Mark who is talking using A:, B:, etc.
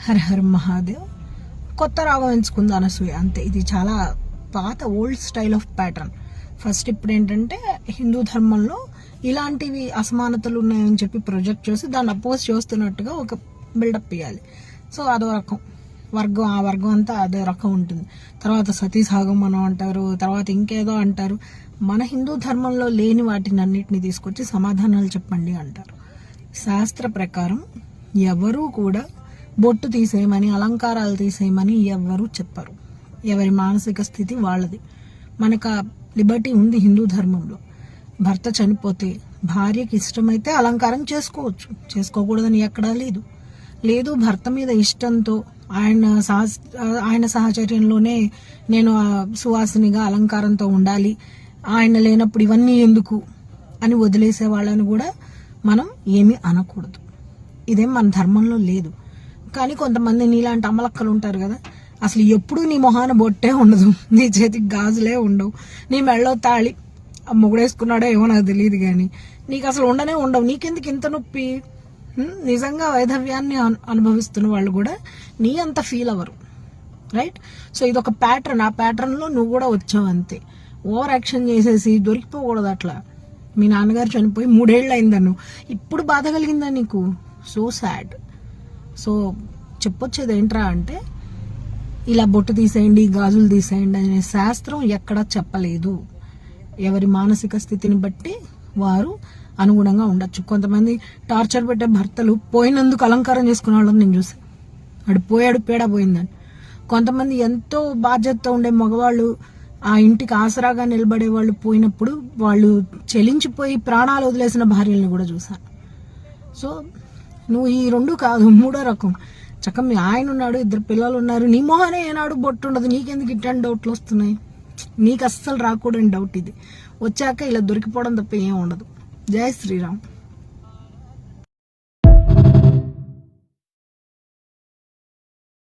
A: హర హర మహాదేవ్. కొత్త రాగం ఎంచుకుంది అనసూయ, అంతే. ఇది చాలా పాత old style of pattern. First ఇప్పుడు ఏంటంటే హిందూ ధర్మంలో ఇలాంటివి అసమానతలు ఉన్నాయని చెప్పి ప్రొజెక్ట్ చేసి దాన్ని అపోజ్ చేస్తున్నట్టుగా ఒక బిల్డప్ ఇవ్వాలి. సో అదో రకం వర్గం, ఆ వర్గం అంతా అదే రకం ఉంటుంది. తర్వాత సతీ సాగమనం అంటారు, తర్వాత ఇంకేదో అంటారు. మన హిందూ ధర్మంలో లేని వాటిని అన్నిటిని తీసుకొచ్చి సమాధానాలు చెప్పండి అంటారు. శాస్త్ర ప్రకారం ఎవరూ కూడా బొట్టు తీసేయమని, అలంకారాలు తీసేయమని ఎవ్వరూ చెప్పరు. ఎవరి మానసిక స్థితి వాళ్ళది. మనకు ఆ లిబర్టీ ఉంది హిందూ ధర్మంలో. భర్త చనిపోతే భార్యకి ఇష్టమైతే అలంకారం చేసుకోవచ్చు, చేసుకోకూడదని ఎక్కడా లేదు. భర్త మీద ఇష్టంతో ఆయన సాహచర్యంలోనే నేను సువాసినిగా అలంకారంతో ఉండాలి, ఆయన లేనప్పుడు ఇవన్నీ ఎందుకు అని వదిలేసే వాళ్ళని కూడా మనం ఏమీ అనకూడదు. ఇదేం మన ధర్మంలో లేదు. కానీ కొంతమంది నీలాంటి అమలక్కలు ఉంటారు కదా, అసలు ఎప్పుడు నీ మొహాన బొట్టే ఉండదు, నీ చేతికి గాజులే ఉండవు, నీ మెళ్ళో తాళి మొగుడేసుకున్నాడో ఏమో నాకు తెలియదు, కానీ నీకు అసలు ఉండవు. నీకెందుకు ఇంత నొప్పి? నిజంగా వైధవ్యాన్ని అనుభవిస్తున్న వాళ్ళు కూడా నీ అంత ఫీల్ అవ్వరు, రైట్? సో ఇదొక ప్యాటర్న్. ఆ ప్యాటర్న్లో నువ్వు కూడా వచ్చావు, అంతే. ఓవర్ యాక్షన్ చేసేసి దొరికిపోకూడదు అట్లా. మీ నాన్నగారు చనిపోయి 3 ఏళ్ళు అయిందన్ను, ఇప్పుడు బాధ కలిగిందా నీకు? So sad. సో చెప్పొచ్చేది ఏంట్రా అంటే, ఇలా బొట్టు తీసేయండి, గాజులు తీసేయండి అనే శాస్త్రం ఎక్కడా చెప్పలేదు. ఎవరి మానసిక స్థితిని బట్టి వారు అనుగుణంగా ఉండొచ్చు. కొంతమంది టార్చర్ పెట్టే భర్తలు పోయినందుకు అలంకారం చేసుకునే వాళ్ళని నేను చూసాను. వాడు పోయాడు, పేడా పోయిందని. కొంతమంది ఎంతో బాధ్యతతో ఉండే మగవాళ్ళు, ఆ ఇంటికి ఆసరాగా నిలబడే వాళ్ళు పోయినప్పుడు వాళ్ళు చెలించిపోయి ప్రాణాలు వదిలేసిన భార్యలను కూడా చూశాను. సో నువ్వు ఈ 2 కాదు, 3వ రకం. చక్క మీ ఆయన ఉన్నాడు, 2 పిల్లలు ఉన్నారు, నీ మొహనే ఏనాడు బొట్టు ఉండదు, నీకెందుకు ఇట్లాంటి డౌట్లు వస్తున్నాయి? నీకు అస్సలు రాకూడని డౌట్ ఇది. వచ్చాక ఇలా దొరికిపోవడం తప్ప ఏం ఉండదు. జై శ్రీరామ్.